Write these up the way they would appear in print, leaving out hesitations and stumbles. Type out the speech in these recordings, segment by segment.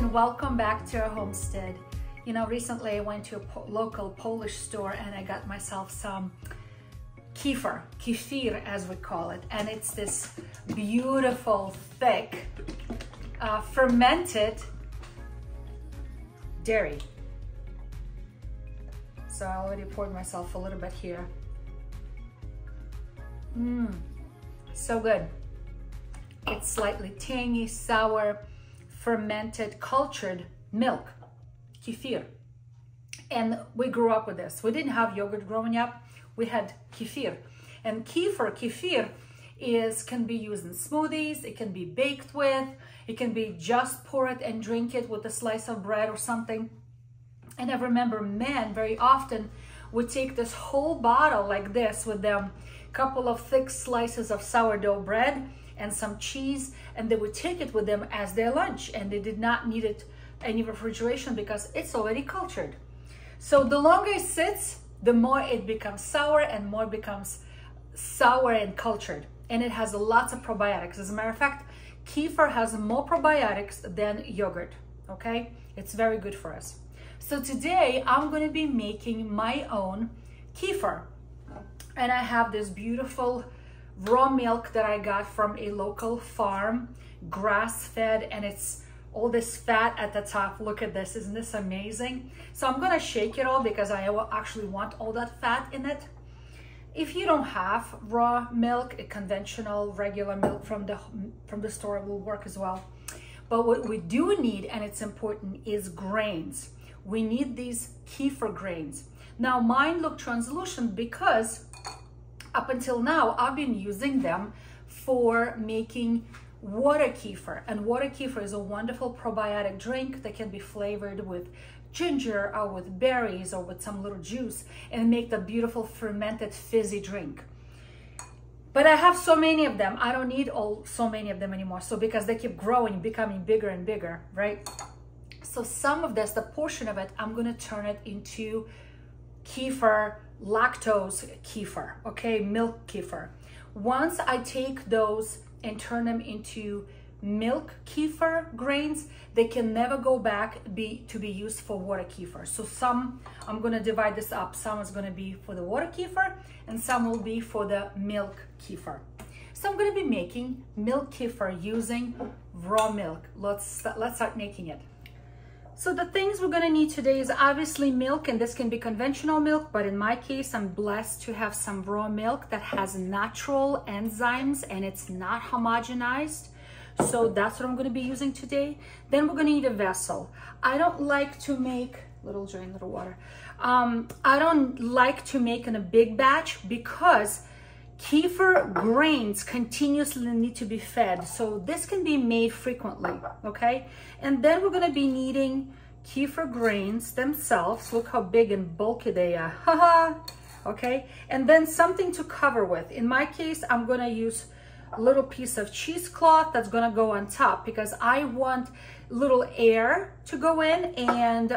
and welcome back to our homestead. You know, recently I went to a local Polish store and I got myself some kefir as we call it, and it's this beautiful, thick, fermented dairy. So I already poured myself a little bit here. So good. It's slightly tangy, sour, fermented, cultured milk, kefir. And we grew up with this. We didn't have yogurt growing up. We had kefir. And kefir can be used in smoothies. It can be baked with. It can be just pour it and drink it with a slice of bread or something. And I remember men very often would take this whole bottle like this with them, couple of thick slices of sourdough bread and some cheese, and they would take it with them as their lunch, and they did not need it any refrigeration because it's already cultured. So the longer it sits, the more it becomes sour and more it becomes sour and cultured, and it has lots of probiotics. As a matter of fact, kefir has more probiotics than yogurt. Okay, it's very good for us. So today I'm going to be making my own kefir, and I have this beautiful raw milk that I got from a local farm, grass-fed, and it's all this fat at the top. Look at this, isn't this amazing? So I'm gonna shake it all because I actually want all that fat in it. If you don't have raw milk, a conventional regular milk from the store will work as well. But what we do need, and it's important, is grains. We need these kefir grains. Now mine look translucent because up until now, I've been using them for making water kefir. And water kefir is a wonderful probiotic drink that can be flavored with ginger or with berries or with some little juice and make the beautiful fermented fizzy drink. But I have so many of them. I don't need so many of them anymore. So because they keep growing, becoming bigger and bigger, right? So some of this, the portion of it, I'm gonna turn it into kefir, lactose kefir, okay, milk kefir. Once I take those and turn them into milk kefir grains, they can never go back to be used for water kefir. So some, I'm going to divide this up. Some is going to be for the water kefir and some will be for the milk kefir. So I'm going to be making milk kefir using raw milk. Let's start making it. So the things we're gonna need today is obviously milk, and this can be conventional milk, but in my case, I'm blessed to have some raw milk that has natural enzymes and it's not homogenized. So that's what I'm gonna be using today. Then we're gonna need a vessel. I don't like to make, little drain, little water. I don't like to make in a big batch because kefir grains continuously need to be fed. So this can be made frequently, okay? And then we're gonna be needing kefir grains themselves. Look how big and bulky they are, haha, okay? And then something to cover with. In my case, I'm gonna use a little piece of cheesecloth that's gonna go on top because I want little air to go in and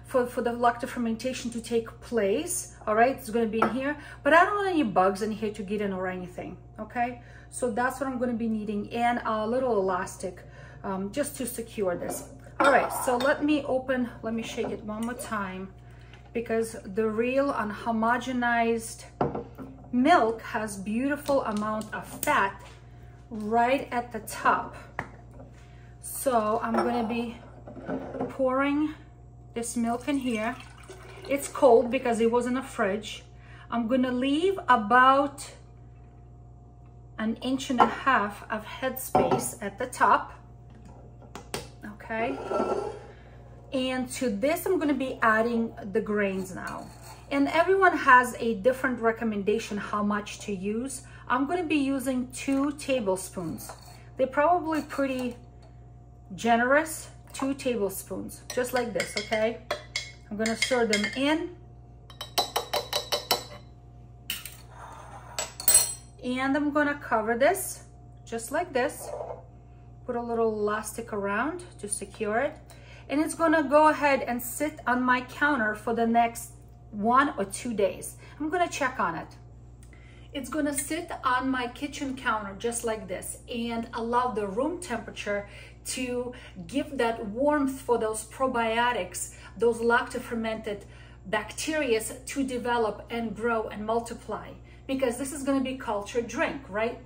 for the lactic fermentation to take place. All right, it's going to be in here, but I don't want any bugs in here to get in or anything. Okay, so that's what I'm going to be needing, and a little elastic just to secure this. All right, so let me shake it one more time because the real unhomogenized milk has beautiful amount of fat right at the top. So I'm going to be pouring this milk in here. It's cold because it was in the fridge. I'm going to leave about 1.5 inches of headspace at the top. Okay. And to this, I'm going to be adding the grains now. And everyone has a different recommendation how much to use. I'm going to be using 2 tablespoons. They're probably pretty generous. 2 tablespoons, just like this, okay? I'm gonna stir them in. And I'm gonna cover this, just like this. Put a little elastic around to secure it. And it's gonna go ahead and sit on my counter for the next 1 or 2 days. I'm gonna check on it. It's gonna sit on my kitchen counter just like this and allow the room temperature to give that warmth for those probiotics, those lacto-fermented bacteria to develop and grow and multiply, because this is going to be cultured drink, right?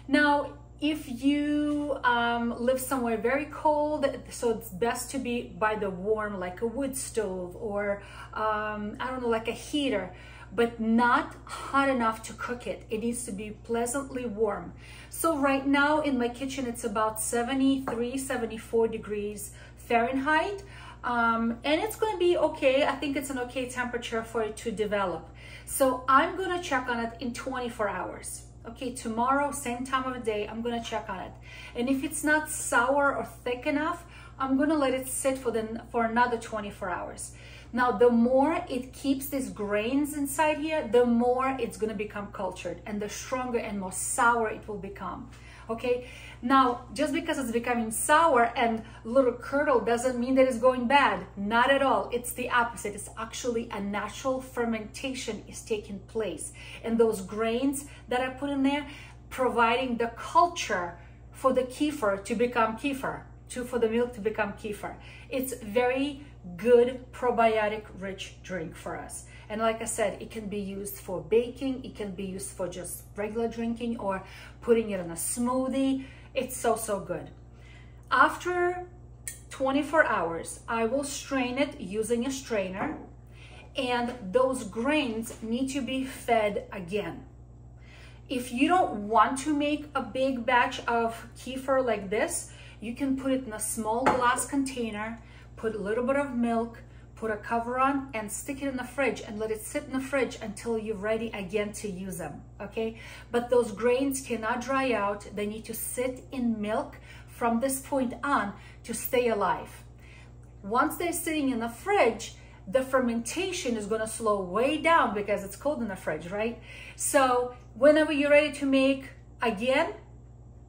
Now, if you live somewhere very cold, so it's best to be by the warm, like a wood stove or I don't know, like a heater, but not hot enough to cook it. It needs to be pleasantly warm. So right now in my kitchen, it's about 73, 74 degrees Fahrenheit. And it's going to be okay. I think it's an okay temperature for it to develop. So I'm going to check on it in 24 hours. Okay, tomorrow, same time of the day, I'm going to check on it. And if it's not sour or thick enough, I'm going to let it sit for another 24 hours. Now, the more it keeps these grains inside here, the more it's going to become cultured, and the stronger and more sour it will become. Okay, now just because it's becoming sour and little curdle doesn't mean that it's going bad. Not at all. It's the opposite. It's actually a natural fermentation is taking place, and those grains that I put in there providing the culture for the kefir to become kefir, for the milk to become kefir. It's very good probiotic rich drink for us. And like I said, it can be used for baking, it can be used for just regular drinking or putting it in a smoothie. It's so good. After 24 hours, I will strain it using a strainer, and those grains need to be fed again. If you don't want to make a big batch of kefir like this, you can put it in a small glass container, put a little bit of milk, put a cover on, and stick it in the fridge and let it sit in the fridge until you're ready again to use them, okay? But those grains cannot dry out. They need to sit in milk from this point on to stay alive. Once they're sitting in the fridge, the fermentation is going to slow way down because it's cold in the fridge, right? So whenever you're ready to make again,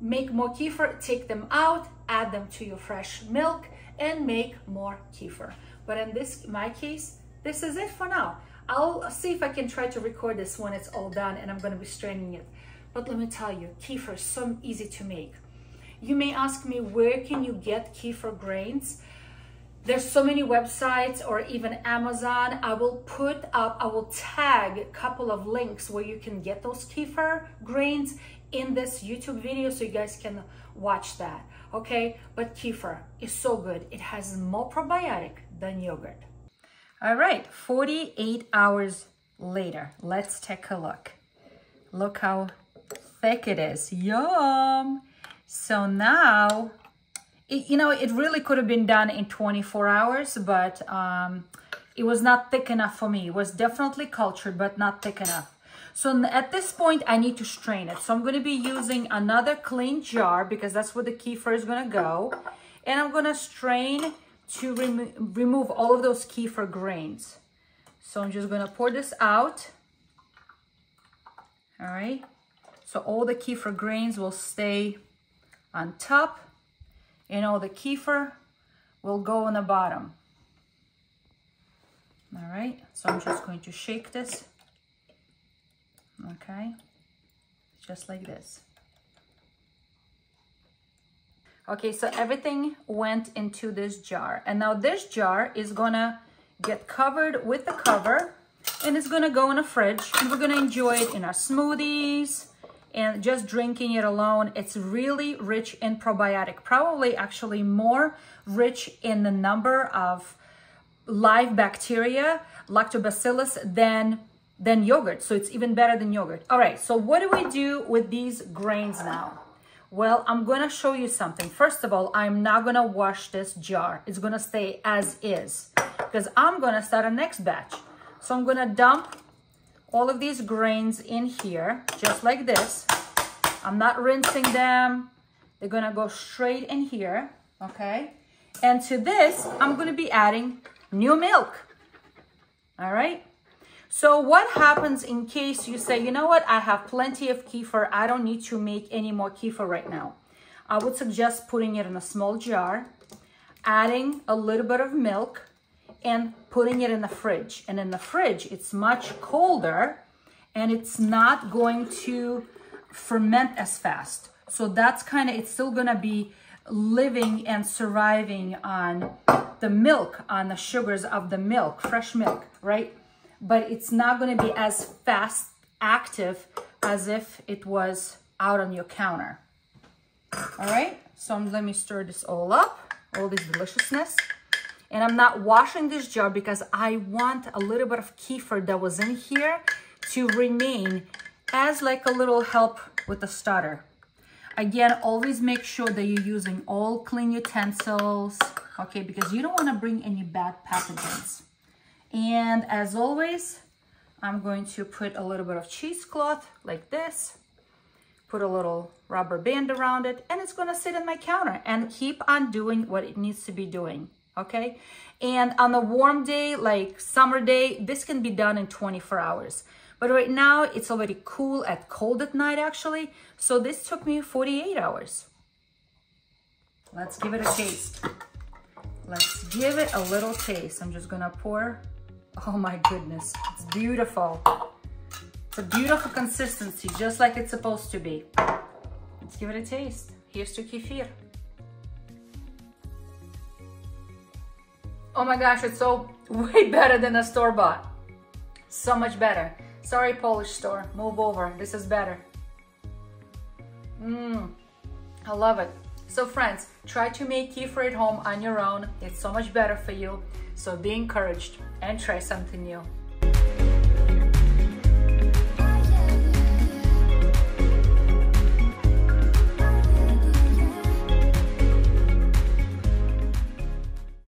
make more kefir, take them out, add them to your fresh milk, and make more kefir. But in my case, this is it for now. I'll see if I can try to record this when it's all done and I'm going to be straining it. But let me tell you, kefir is so easy to make. You may ask me, where can you get kefir grains? There's so many websites or even Amazon. I will tag a couple of links where you can get those kefir grains in this YouTube video so you guys can watch that, okay? But kefir is so good. It has more probiotic than yogurt. All right, 48 hours later, let's take a look. Look how thick it is. Yum! So now, it really could have been done in 24 hours, but it was not thick enough for me. It was definitely cultured, but not thick enough. So at this point, I need to strain it. So I'm going to be using another clean jar because that's where the kefir is going to go. And I'm going to strain to remove all of those kefir grains. So I'm just going to pour this out. All right. So all the kefir grains will stay on top, and all the kefir will go on the bottom. All right. So I'm just going to shake this. Okay, just like this. Okay, so everything went into this jar, and now this jar is gonna get covered with the cover, and it's gonna go in a fridge, and we're gonna enjoy it in our smoothies and just drinking it alone. It's really rich in probiotic, probably actually more rich in the number of live bacteria, lactobacillus, than yogurt. So it's even better than yogurt. All right, so what do we do with these grains now? Well, I'm gonna show you something. First of all, I'm not gonna wash this jar. It's gonna stay as is because I'm gonna start a next batch. So I'm gonna dump all of these grains in here, just like this. I'm not rinsing them. They're gonna go straight in here, okay? And to this, I'm gonna be adding new milk, all right? So what happens in case you say, you know what, I have plenty of kefir, I don't need to make any more kefir right now. I would suggest putting it in a small jar, adding a little bit of milk, and putting it in the fridge. And in the fridge, it's much colder, and it's not going to ferment as fast. So that's it's still gonna be living and surviving on the milk, on the sugars of the milk, fresh milk, right? But it's not going to be as fast active as if it was out on your counter. All right, so let me stir this all up, all this deliciousness. And I'm not washing this jar because I want a little bit of kefir that was in here to remain as like a little help with the starter. Again, always make sure that you're using all clean utensils, okay, because you don't want to bring any bad pathogens. And as always, I'm going to put a little bit of cheesecloth like this, put a little rubber band around it, and it's going to sit on my counter and keep on doing what it needs to be doing, okay? And on a warm day, like summer day, this can be done in 24 hours. But right now, it's already cool at cold at night, actually. So this took me 48 hours. Let's give it a taste. Let's give it a little taste. I'm just gonna pour. Oh my goodness, it's beautiful. It's a beautiful consistency, just like it's supposed to be. Let's give it a taste. Here's to kefir. Oh my gosh, it's so way better than a store-bought. So much better. Sorry, Polish store, move over. This is better. I love it. So friends, try to make kefir at home on your own. It's so much better for you. So be encouraged and try something new.